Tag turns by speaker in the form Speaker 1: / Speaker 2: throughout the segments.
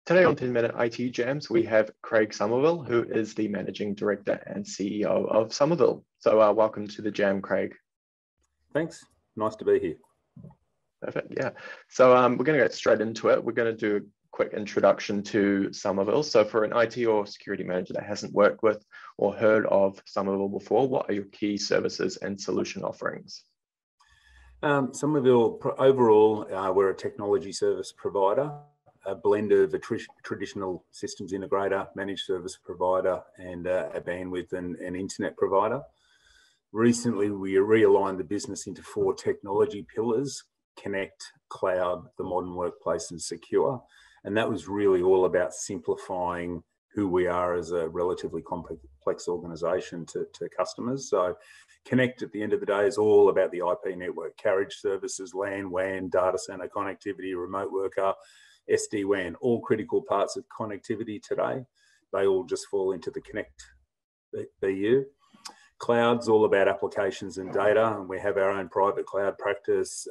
Speaker 1: Today on 10-Minute IT Jams, we have Craig Somerville, who is the Managing Director and CEO of Somerville. So welcome to the Jam, Craig.
Speaker 2: Thanks. Nice to be here.
Speaker 1: Perfect, yeah. So we're going to get straight into it. We're going to do a quick introduction to Somerville. So for an IT or security manager that hasn't worked with or heard of Somerville before, what are your key services and solution offerings?
Speaker 2: Somerville, overall, we're a technology service provider, a blend of a traditional systems integrator, managed service provider, and a bandwidth and internet provider. Recently, we realigned the business into 4 technology pillars: connect, cloud, the modern workplace, and secure. And that was really all about simplifying who we are as a relatively complex organisation to customers. So connect, at the end of the day, is all about the IP network, carriage services, LAN, WAN, data centre connectivity, remote worker, SD-WAN, all critical parts of connectivity today. They all just fall into the connect BU. Cloud's all about applications and data, and we have our own private cloud practice,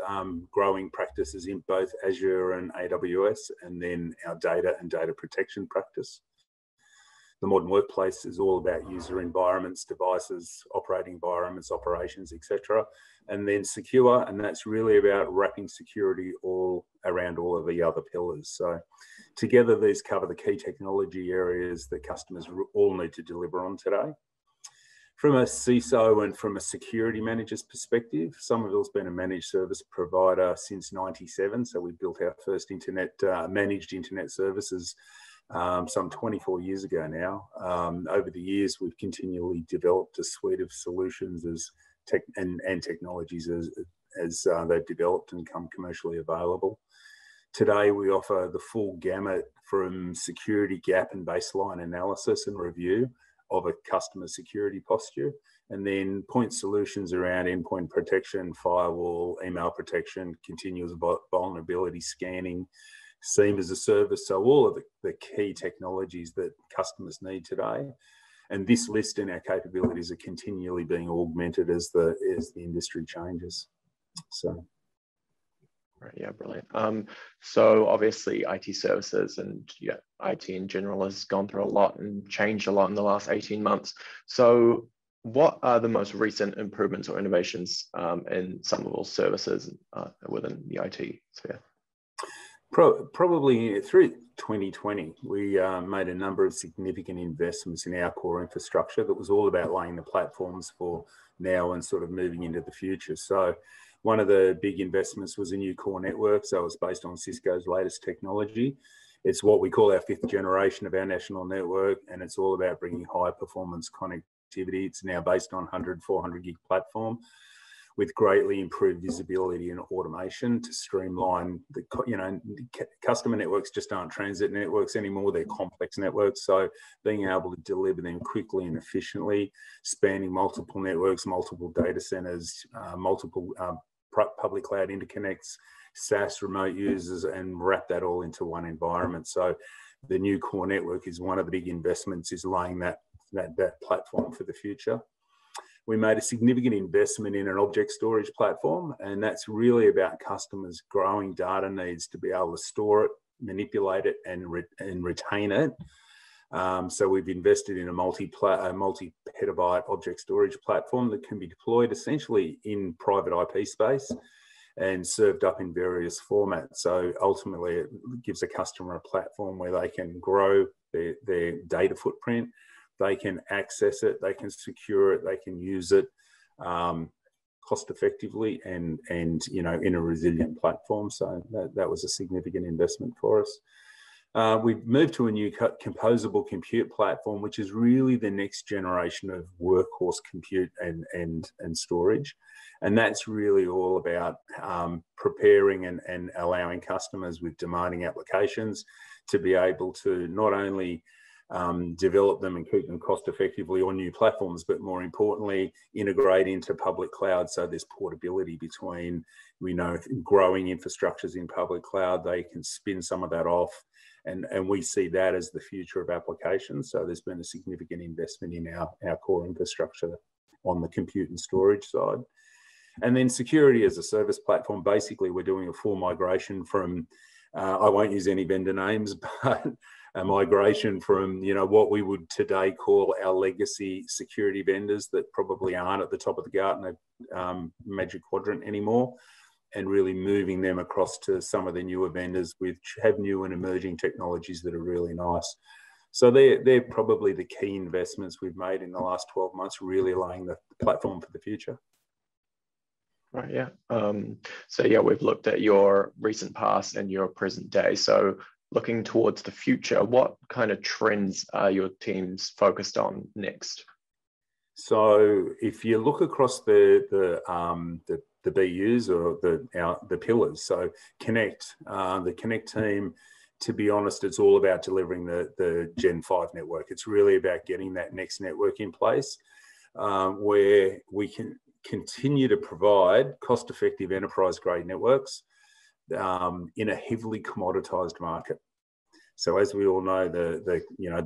Speaker 2: growing practices in both Azure and AWS, and then our data and data protection practice. The modern workplace is all about user environments, devices, operating environments, operations, etc. And then secure, and that's really about wrapping security all around all of the other pillars. So together, these cover the key technology areas that customers all need to deliver on today. From a CISO and from a security manager's perspective, Somerville's been a managed service provider since '97. So we built our first managed internet services some 24 years ago now. Over the years, we've continually developed a suite of solutions and technologies as they've developed and become commercially available. Today, we offer the full gamut from security gap and baseline analysis and review of a customer security posture, and then point solutions around endpoint protection, firewall, email protection, continuous vulnerability scanning, SIEM as a service. So all of the key technologies that customers need today. And this list and our capabilities are continually being augmented as the industry changes. So.
Speaker 1: Right, yeah, brilliant. So obviously IT services and IT in general has gone through a lot and changed a lot in the last 18 months. So what are the most recent improvements or innovations in Somerville services within the IT sphere?
Speaker 2: Probably through 2020, we made a number of significant investments in our core infrastructure that was all about laying the platforms for now and sort of moving into the future. So one of the big investments was a new core network. So it's based on Cisco's latest technology. It's what we call our 5th generation of our national network, and it's all about bringing high performance connectivity. It's now based on 400 gig platform with greatly improved visibility and automation to streamline customer networks just aren't transit networks anymore. They're complex networks. So being able to deliver them quickly and efficiently, spanning multiple networks, multiple data centers, multiple public cloud interconnects, SaaS remote users, and wrap that all into one environment. So the new core network is one of the big investments, is laying that platform for the future. We made a significant investment in an object storage platform, and that's really about customers' growing data needs to be able to store it, manipulate it, and retain it. So we've invested in a multi-petabyte object storage platform that can be deployed essentially in private IP space and served up in various formats. So ultimately, it gives a customer a platform where they can grow their data footprint. They can access it, they can secure it, they can use it cost effectively and in a resilient platform. So that was a significant investment for us. We've moved to a new composable compute platform, which is really the next generation of workhorse compute and storage. And that's really all about preparing and allowing customers with demanding applications to be able to not only develop them and keep them cost effectively on new platforms, but more importantly, integrate into public cloud. So there's portability between, growing infrastructures in public cloud. They can spin some of that off. And we see that as the future of applications. So there's been a significant investment in our core infrastructure on the compute and storage side. And then security as a service platform, basically we're doing a full migration from I won't use any vendor names, but a migration from, what we would today call our legacy security vendors that probably aren't at the top of the Gartner Magic Quadrant anymore, and really moving them across to some of the newer vendors which have new and emerging technologies that are really nice. So they're probably the key investments we've made in the last 12 months, really laying the platform for the future.
Speaker 1: Right, yeah. So yeah, we've looked at your recent past and your present day. So looking towards the future, what kind of trends are your teams focused on next?
Speaker 2: So if you look across the BUs or the pillars, so the Connect team, to be honest, it's all about delivering the Gen 5 network. It's really about getting that next network in place where we can continue to provide cost-effective enterprise-grade networks in a heavily commoditized market. So as we all know, the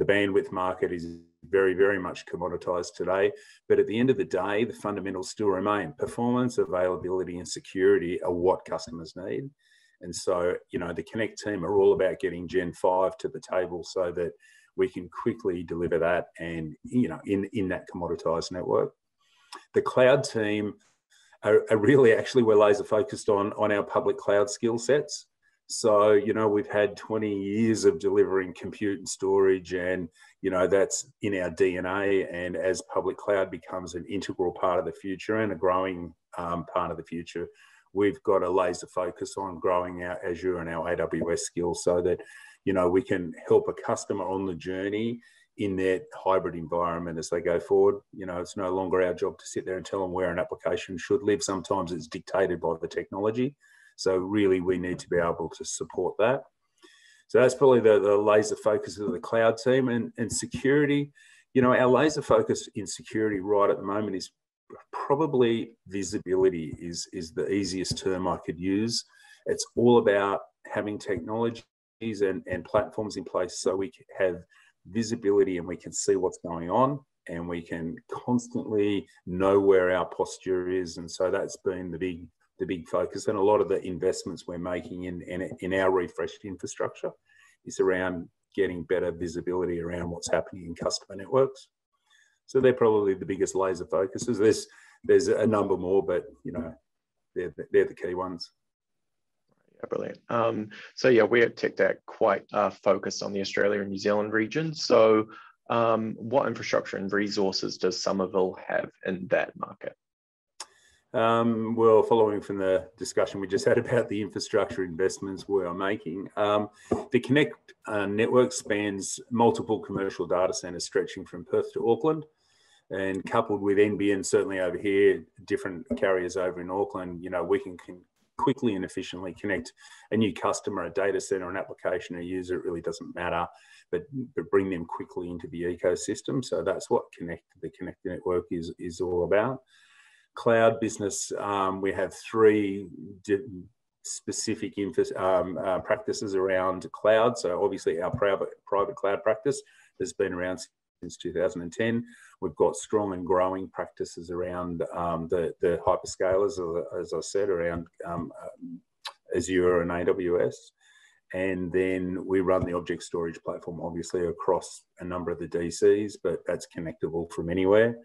Speaker 2: bandwidth market is very, very much commoditized today. But at the end of the day, the fundamentals still remain. Performance, availability, and security are what customers need. And so, the Connect team are all about getting Gen 5 to the table so that we can quickly deliver that and, in that commoditized network. The cloud team are really actually, we're laser focused on our public cloud skill sets. So, we've had 20 years of delivering compute and storage, and, that's in our DNA. And as public cloud becomes an integral part of the future and a growing part of the future, we've got a laser focus on growing our Azure and our AWS skills so that, we can help a customer on the journey in their hybrid environment as they go forward. It's no longer our job to sit there and tell them where an application should live. Sometimes it's dictated by the technology. So really, we need to be able to support that. So that's probably the laser focus of the cloud team. And security, our laser focus in security right at the moment is probably visibility is the easiest term I could use. It's all about having technologies and platforms in place so we have visibility and we can see what's going on and we can constantly know where our posture is. And so that's been the big focus, and a lot of the investments we're making in our refreshed infrastructure is around getting better visibility around what's happening in customer networks. So they're probably the biggest laser focuses. There's a number more, but they're the key ones.
Speaker 1: Yeah, brilliant. So yeah, we at TechDeck quite focused on the Australia and New Zealand region. So what infrastructure and resources does Somerville have in that market?
Speaker 2: Well, following from the discussion we just had about the infrastructure investments we are making, the Connect network spans multiple commercial data centres stretching from Perth to Auckland, and coupled with NBN, certainly over here, different carriers over in Auckland, we can quickly and efficiently connect a new customer, a data centre, an application, a user, it really doesn't matter, but bring them quickly into the ecosystem. So that's what the Connect network is all about. Cloud business, we have three specific practices around cloud. So obviously our private cloud practice has been around since 2010. We've got strong and growing practices around the hyperscalers, as I said, around Azure and AWS. And then we run the object storage platform, obviously, across a number of the DCs, but that's connectable from anywhere.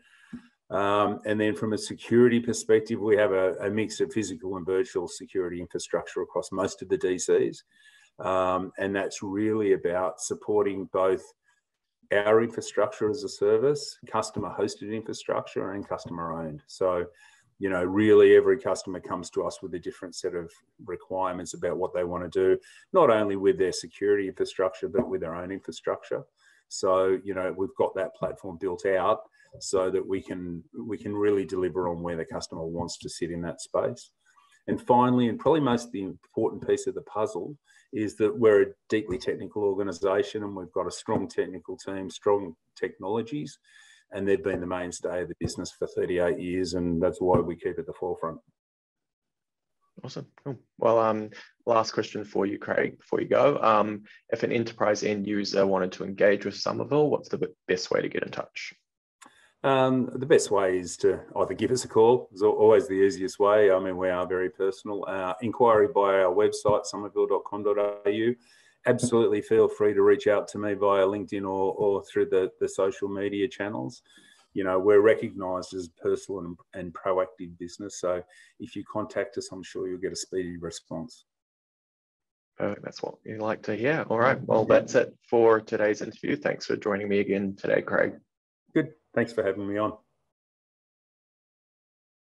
Speaker 2: And then from a security perspective, we have a mix of physical and virtual security infrastructure across most of the DCs. And that's really about supporting both our infrastructure as a service, customer hosted infrastructure, and customer owned. So, really every customer comes to us with a different set of requirements about what they want to do, not only with their security infrastructure, but with their own infrastructure. So, we've got that platform built out so that we can really deliver on where the customer wants to sit in that space. And finally, and probably most the important piece of the puzzle, is that we're a deeply technical organisation and we've got a strong technical team, strong technologies, and they've been the mainstay of the business for 38 years, and that's why we keep at the forefront.
Speaker 1: Awesome. Cool. Well, last question for you, Craig, before you go. If an enterprise end user wanted to engage with Somerville, what's the best way to get in touch?
Speaker 2: The best way is to either give us a call. It's always the easiest way. I mean, we are very personal. Inquiry by our website, somerville.com.au. Absolutely feel free to reach out to me via LinkedIn or through the social media channels. You know, we're recognised as a personal and proactive business. So if you contact us, I'm sure you'll get a speedy response.
Speaker 1: Perfect. That's what you like to hear. All right. Well, that's it for today's interview. Thanks for joining me again today, Craig.
Speaker 2: Good. Thanks for having me on.